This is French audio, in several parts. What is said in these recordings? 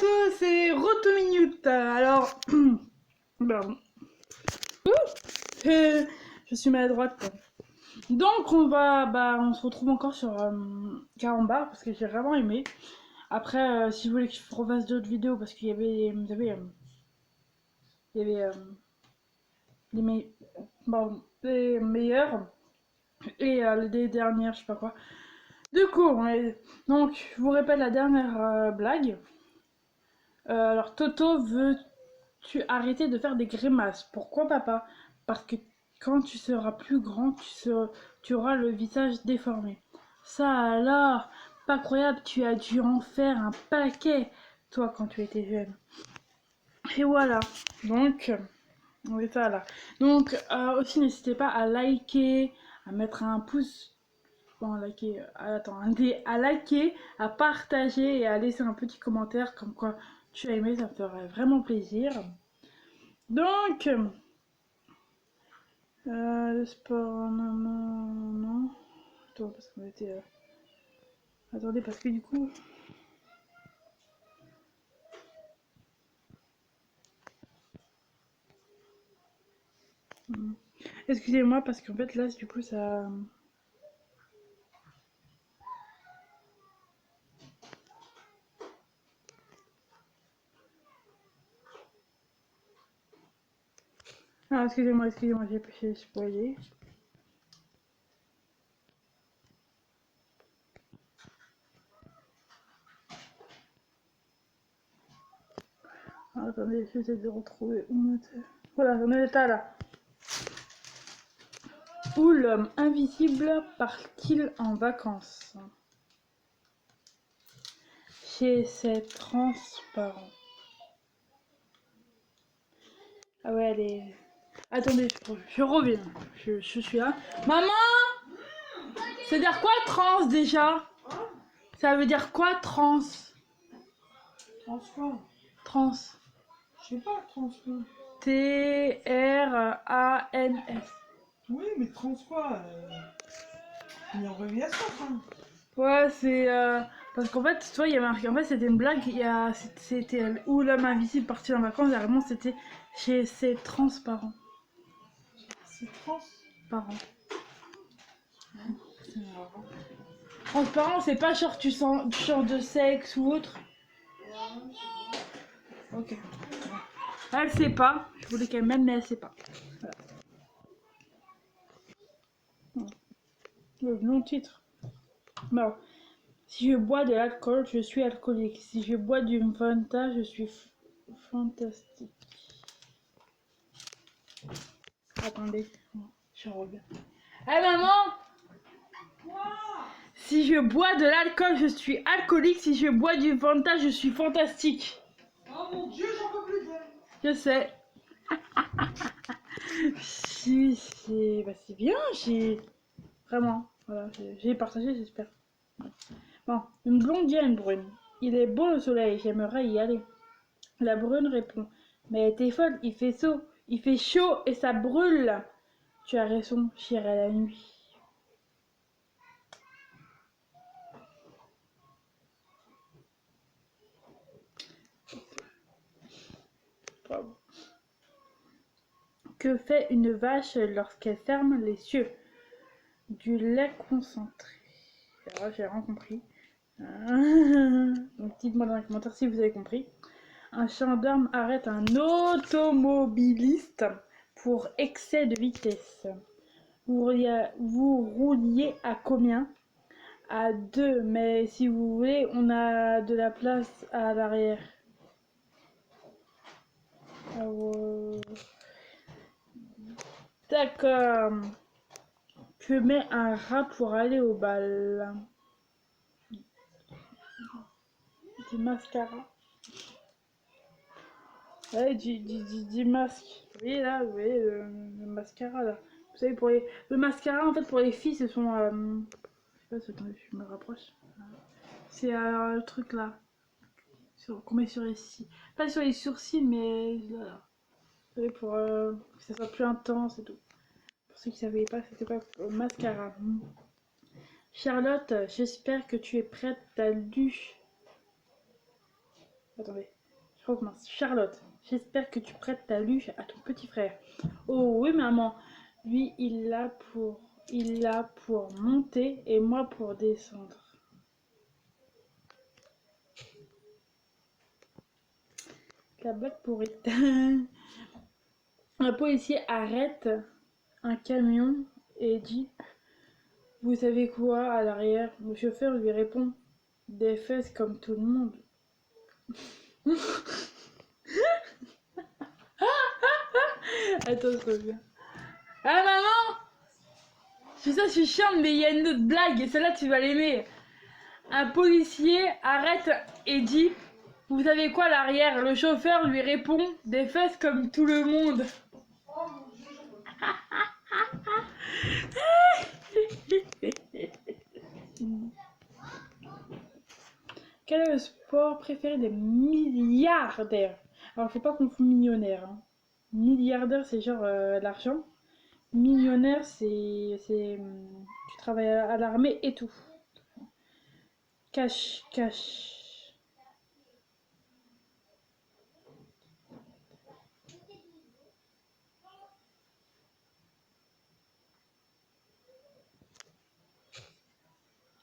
tous, c'est Roto Minute. Alors, pardon. Je suis maladroite. Donc on se retrouve encore sur Carambar parce que j'ai vraiment aimé. Après, si vous voulez que je refasse d'autres vidéos parce qu'il y avait, vous savez, il y avait les meilleurs et les dernières, je sais pas quoi. Du coup, donc je vous répète la dernière blague. Alors Toto veux-tu arrêter de faire des grimaces? Pourquoi papa? Parce que quand tu seras plus grand, tu auras le visage déformé. Ça alors, pas croyable, tu as dû en faire un paquet, toi, quand tu étais jeune. Et voilà, donc, on est ça là. Donc, aussi, n'hésitez pas à liker, à mettre un pouce, bon, liker, attends, à liker, à partager et à laisser un petit commentaire comme quoi tu as aimé, ça me ferait vraiment plaisir. Donc, le sport, non. Attends, parce qu'on était... Attendez, parce que du coup... Excusez-moi, parce qu'en fait, là, du coup, ça... Ah, excusez-moi, j'ai spoilé. Ah, attendez, j'essaie de retrouver où voilà, on est là. Où l'homme invisible part-il en vacances? Chez ses transparents. Ah ouais, elle est... Attendez, je reviens. Je suis là. Maman! Ça veut dire quoi trans déjà? Ça veut dire quoi trans? Trans quoi? Trans. Je sais pas, trans quoi. T-R-A-N-S. Oui, mais trans quoi? Il est en abréviation, ça. Ouais, c'est parce qu'en fait, toi, il y a marqué. En fait, c'était une blague. C'était où l'homme invisible parti en vacances. La réponse c'était chez ses transparents. C'est trans. Parents. C'est marrant. Transparent, c'est pas genre tu changes de sexe ou autre. Ok. Elle sait pas. Je voulais qu'elle m'aime, mais elle sait pas. Voilà. Le long titre. Non. Si je bois de l'alcool, je suis alcoolique. Si je bois du Fanta, je suis fantastique. Attendez, je reviens. Hé maman! Si je bois de l'alcool, je suis alcoolique. Si je bois du Fanta, je suis fantastique. Oh mon dieu, j'en peux plus d'elle. Je sais. Si, c'est bien, j'ai... Vraiment, voilà, j'ai partagé, j'espère. Bon, une blonde dit à une brune. Il est beau le soleil, j'aimerais y aller. La brune répond. Mais t'es folle, il fait chaud et ça brûle. Tu as raison, j'irai la nuit. Bravo. Que fait une vache lorsqu'elle ferme les yeux? Du lait concentré. Alors, j'ai rien compris. Donc dites-moi dans les commentaires si vous avez compris. Un gendarme arrête un automobiliste pour excès de vitesse. Vous rouliez à combien? À 2, mais si vous voulez, on a de la place à l'arrière. D'accord. Je mets un rat pour aller au bal. Du mascara. Ouais, du masque. Vous voyez là, vous voyez le mascara là. Vous savez, le mascara en fait pour les filles, ce sont. Je sais pas, attendez, je me rapproche. C'est le truc là. Qu'on met sur les cils. Pas sur les sourcils, mais là. Vous savez, pour que ça soit plus intense et tout. Pour ceux qui savaient pas, c'était pas mascara. Charlotte, j'espère que tu es prête à lu. Attendez, je recommence. Charlotte, j'espère que tu prêtes ta luche à ton petit frère. Oh oui, maman. Lui, il l'a pour monter et moi pour descendre. La blague pourrie. Un policier arrête un camion et dit: vous savez quoi? À l'arrière, le chauffeur lui répond: des fesses comme tout le monde. Attends, je reviens. Ah maman! Je suis chiante, mais il y a une autre blague et celle-là tu vas l'aimer. Un policier arrête et dit: vous savez quoi à l'arrière? Le chauffeur lui répond: des fesses comme tout le monde. Quel est le sport préféré des milliardaires? Alors, faut pas confondre millionnaire. Hein. Milliardaire, c'est genre l'argent. Millionnaire, tu travailles à l'armée et tout. Cash, cash.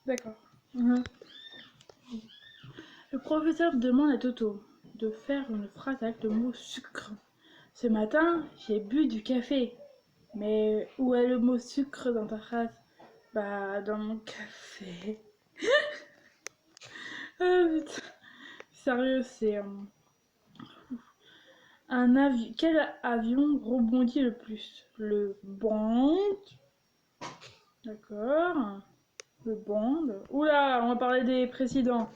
D'accord. Mhm. Le professeur demande à Toto de faire une phrase avec le mot sucre. Ce matin, j'ai bu du café. Mais où est le mot sucre dans ta phrase? Bah, dans mon café. Ah putain. Sérieux, c'est un avion. Quel avion rebondit le plus? Le Bond. D'accord. Le Bond. Oula, on va parler des présidents.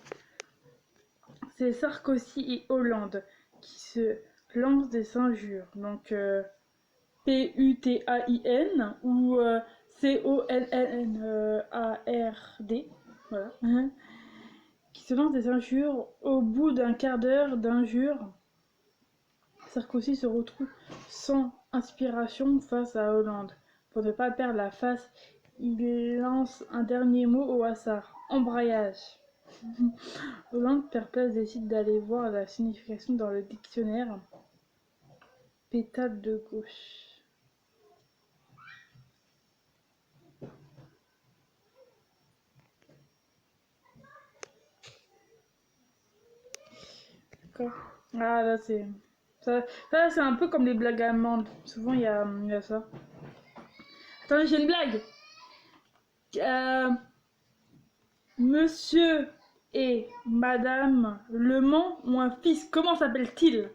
C'est Sarkozy et Hollande qui se lancent des injures. Donc, Putain ou Collnlnard. Voilà. Qui se lancent des injures. Au bout d'un quart d'heure d'injures, Sarkozy se retrouve sans inspiration face à Hollande. Pour ne pas perdre la face, il lance un dernier mot au hasard: embrayage. Hollande, perplexe, décide d'aller voir la signification dans le dictionnaire. Pétale de gauche. D'accord. Ah là c'est... Ça c'est un peu comme les blagues allemandes. Souvent il y a ça. Attendez, j'ai une blague. Monsieur et Madame Le Mans ont un fils. Comment s'appelle-t-il?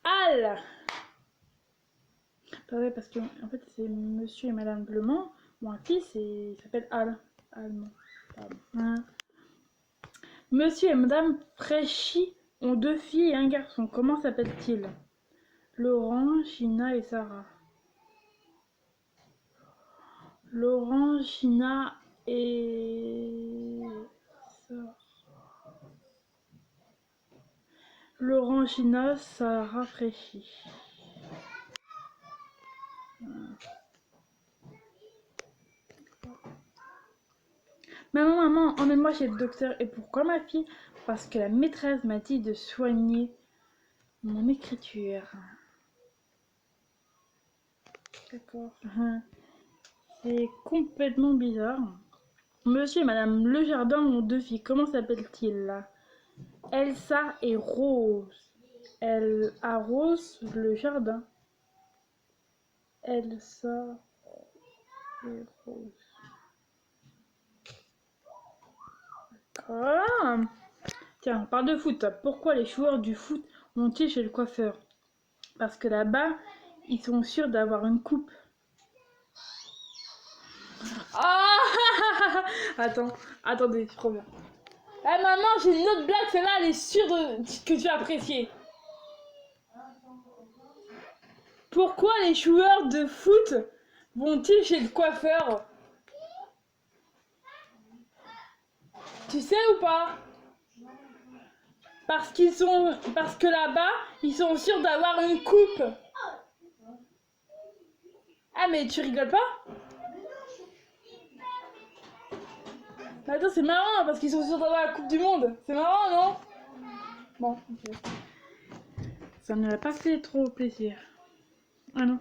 Al. Attendez, parce que en fait c'est Monsieur et Madame Le Mans ont un fils et il s'appelle Al. Allemand. Pardon. Hein. Monsieur et Madame Fréchy ont deux filles et un garçon. Comment s'appellent-ils? Laurent, Gina et Sarah. Laurent, Gina et... Laurent, Gina, Sarah Fréchy. Maman, emmène-moi chez le docteur. Et pourquoi ma fille? Parce que la maîtresse m'a dit de soigner mon écriture. D'accord. C'est complètement bizarre. Monsieur et Madame Lejardin ont deux filles. Comment s'appellent-ils? Elsa et Rose. Elle arrose le jardin. Elsa et Rose. D'accord. Tiens, on parle de foot. Pourquoi les joueurs du foot vont-ils chez le coiffeur? Parce que là-bas, ils sont sûrs d'avoir une coupe. Ah attendez, je reviens. Eh maman, j'ai une autre blague, celle-là, elle est sûre que tu as apprécié. Pourquoi les joueurs de foot vont-ils chez le coiffeur? Tu sais ou pas? Parce que là-bas, ils sont sûrs d'avoir une coupe. Ah mais tu rigoles pas? Attends, c'est marrant parce qu'ils sont sur dans la Coupe du Monde. C'est marrant, non? Bon, ok. Ça ne l'a pas fait trop plaisir. Ah non.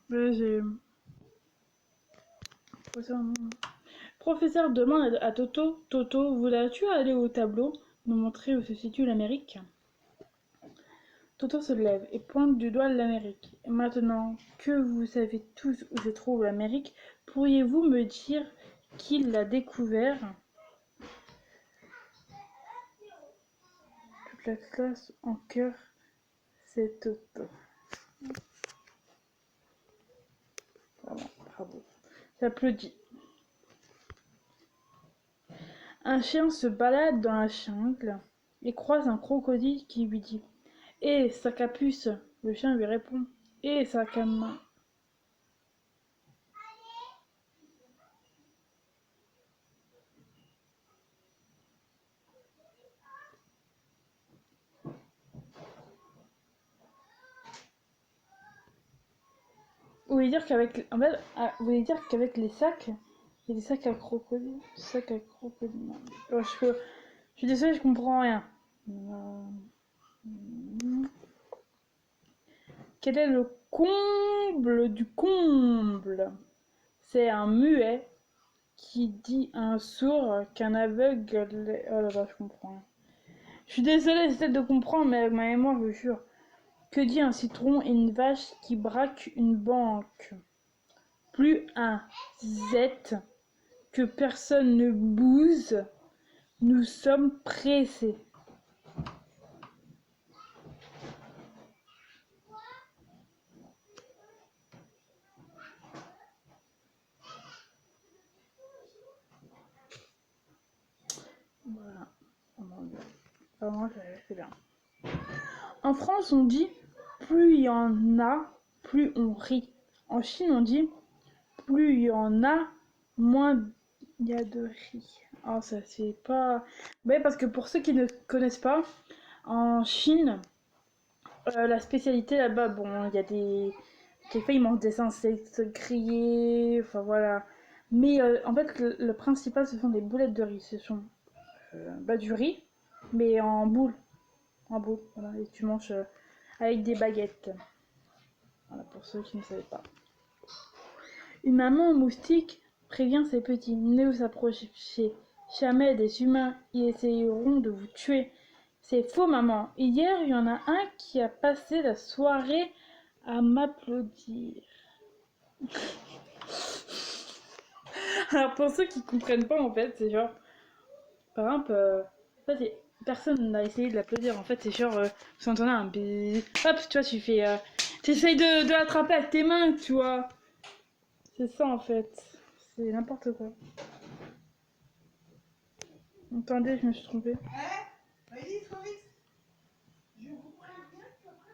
Ouais, j'ai... Professeur demande à Toto, Toto, voudrais-tu aller au tableau, nous montrer où se situe l'Amérique? Toto se lève et pointe du doigt l'Amérique. Maintenant que vous savez tous où se trouve l'Amérique, pourriez-vous me dire qui l'a découvert? Toute la classe en chœur, c'est Toto. Bravo, bravo. J'applaudis. Un chien se balade dans la jungle et croise un crocodile qui lui dit: hé, sac à puce! Le chien lui répond: hé, sac à main! Vous voulez dire qu'avec, en fait, vous voulez dire qu'avec les sacs, il y a des sacs à crocodile, des sacs à crocodile. Oh, je suis désolée, je comprends rien. Quel est le comble du comble? C'est un muet qui dit à un sourd qu'un aveugle. Oh là là, je comprends rien. Je suis désolée, j'essaie de comprendre, mais avec ma mémoire, je vous jure. Que dit un citron et une vache qui braquent une banque? Plus un Z que personne ne bouse, nous sommes pressés. Voilà. Vraiment, c'est bien. En France, on dit plus il y en a, plus on rit. En Chine, on dit plus il y en a, moins il y a de riz. Ah, ça, c'est pas. Ouais, parce que pour ceux qui ne connaissent pas, en Chine, la spécialité là-bas, bon, il y a des. Quelquefois, ils mangent des insectes grillés, enfin voilà. Mais en fait, le principal, ce sont des boulettes de riz. Ce sont du riz, mais en boule. En boule, voilà. Et tu manges avec des baguettes. Voilà, pour ceux qui ne savaient pas. Une maman moustique prévient ses petits. Ne vous approchez jamais des humains, ils essayeront de vous tuer. C'est faux, maman. Hier, il y en a un qui a passé la soirée à m'applaudir. Alors, pour ceux qui comprennent pas, en fait, c'est genre. Par exemple, en fait, personne n'a essayé de l'applaudir. En fait, c'est genre. Tu entends un bip. Hop, tu vois, tu fais. Tu essayes de l'attraper avec tes mains, tu vois. C'est ça, en fait. C'est n'importe quoi. Attendez, je me suis trompée. Vas-y, trop vite. Je vous préviens qu'après,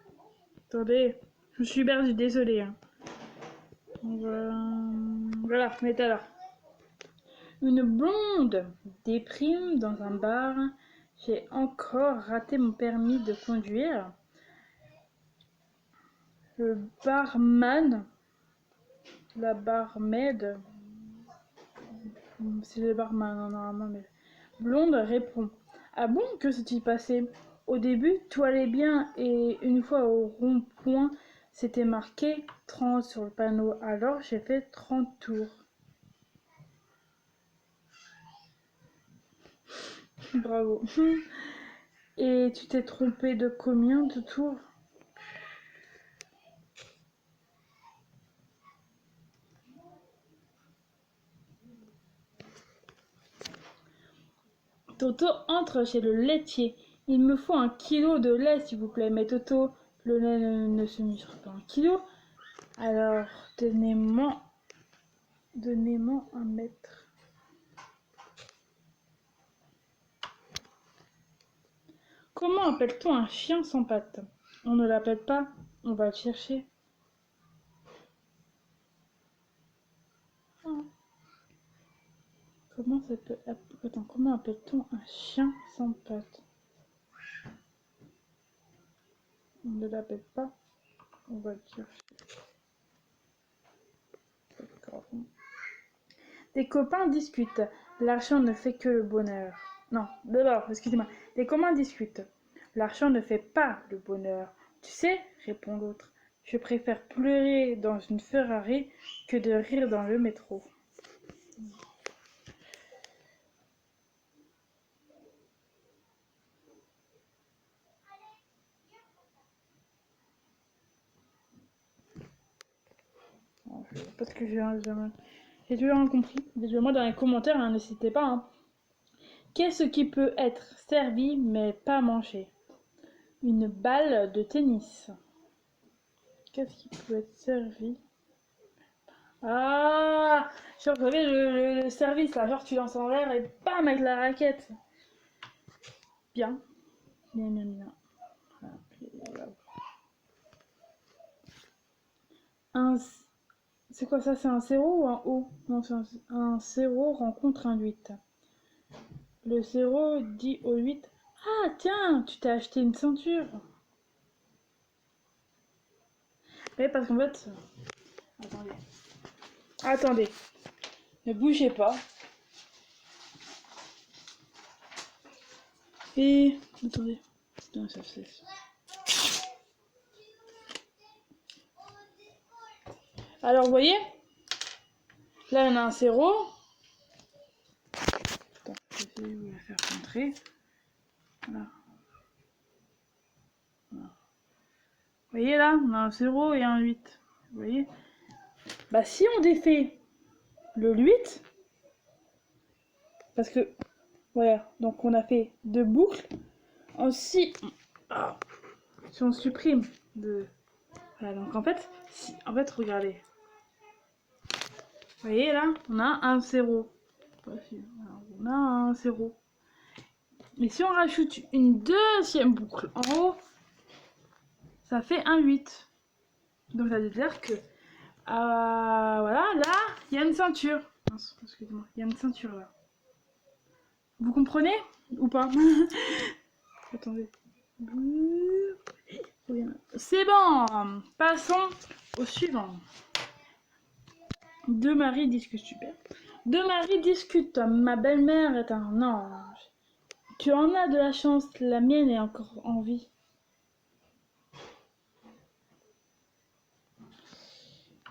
Attendez, je me suis perdue, désolée. Hein. Voilà, mais alors. Une blonde déprime dans un bar. J'ai encore raté mon permis de conduire. Le barman, la barmaid, c'est le barman normalement, mais blonde répond: ah bon, que s'est-il passé? Au début, tout allait bien et une fois au rond-point, c'était marqué 30 sur le panneau. Alors j'ai fait 30 tours. Bravo. Et tu t'es trompé de combien de tours? Toto entre chez le laitier. Il me faut 1 kilo de lait, s'il vous plaît. Mais Toto, le lait ne se mesure pas en kilos. Alors, donnez-moi un mètre. Comment appelle-t-on un chien sans pattes? On ne l'appelle pas, on va le chercher. Oh. Comment appelle-t-on un chien sans pattes? On ne l'appelle pas, On va chercher. D'accord. Des copains discutent. L'argent ne fait que le bonheur. Non, d'abord, excusez-moi. Des copains discutent. L'argent ne fait pas le bonheur. Tu sais, répond l'autre, je préfère pleurer dans une Ferrari que de rire dans le métro. Parce que j'ai toujours rien compris. Dites-le-moi dans les commentaires, hein, n'hésitez pas. Hein. Qu'est-ce qui peut être servi mais pas mangé? Une balle de tennis. Qu'est-ce qui peut être servi? Ah, genre, vous savez, le service, là, genre tu lances en l'air et bam avec la raquette. Bien, bien, bien, bien. Voilà. Un, c'est quoi ça? C'est un 0 ou un O? Non, c'est un 0 rencontre un 8. Le 0 dit au 8. Ah, tiens, tu t'es acheté une ceinture. Mais parce qu'en fait... Attendez. Attendez. Ne bougez pas. Et... Attendez. Non, ça c'est... Alors, vous voyez? Là, on a un 0. Attends, je vais essayer de vous la faire rentrer. Voilà. Voilà. Vous voyez là, on a un 0 et un 8. Vous voyez? Bah, si on défait le 8, parce que, voilà, donc on a fait deux boucles. Si on supprime de... Voilà, donc en fait, regardez. Vous voyez là, on a un 0. On a un 0. Et si on rajoute une deuxième boucle en haut, ça fait un 8. Donc ça veut dire que, voilà, là, il y a une ceinture. Excusez-moi, il y a une ceinture là. Vous comprenez ou pas? Attendez. C'est bon. Passons au suivant. Deux maris discutent, super. Deux maris discutent. Ma belle-mère est un ange. Tu en as de la chance, la mienne est encore en vie.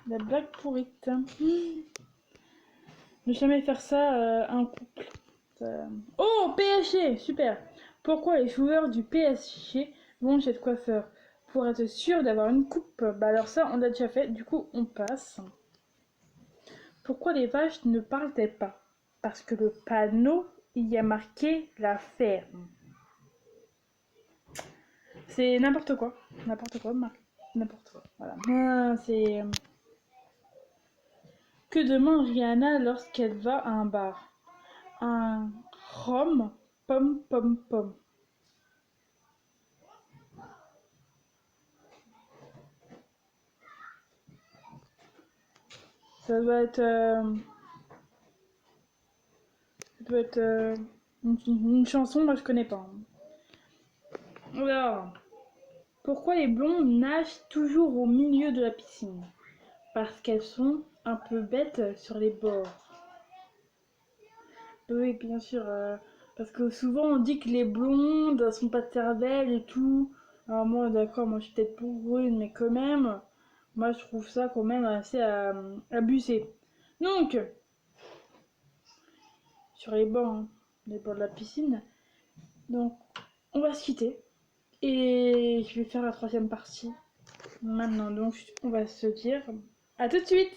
La blague pourrite. Ne jamais faire ça à un couple. Oh, PSG, super. Pourquoi les joueurs du PSG vont chez le coiffeur? Pour être sûr d'avoir une coupe. Bah alors ça, on l'a déjà fait, du coup on passe. Pourquoi les vaches ne parlent-elles pas? Parce que le panneau y a marqué la ferme. C'est n'importe quoi. N'importe quoi, n'importe quoi. Voilà. C'est... Que demande Rihanna lorsqu'elle va à un bar? Un rhum pom pom pom. Ça doit être... une chanson, moi je connais pas. Alors, pourquoi les blondes nagent toujours au milieu de la piscine? Parce qu'elles sont un peu bêtes sur les bords. Oui, bien sûr. Parce que souvent on dit que les blondes sont pas de cervelle et tout. Alors moi, d'accord, moi je suis peut-être pour brune, mais quand même, moi je trouve ça quand même assez abusé. Donc, sur les bords, hein, les bords de la piscine. Donc, on va se quitter. Et je vais faire la troisième partie maintenant. Donc, on va se dire à tout de suite.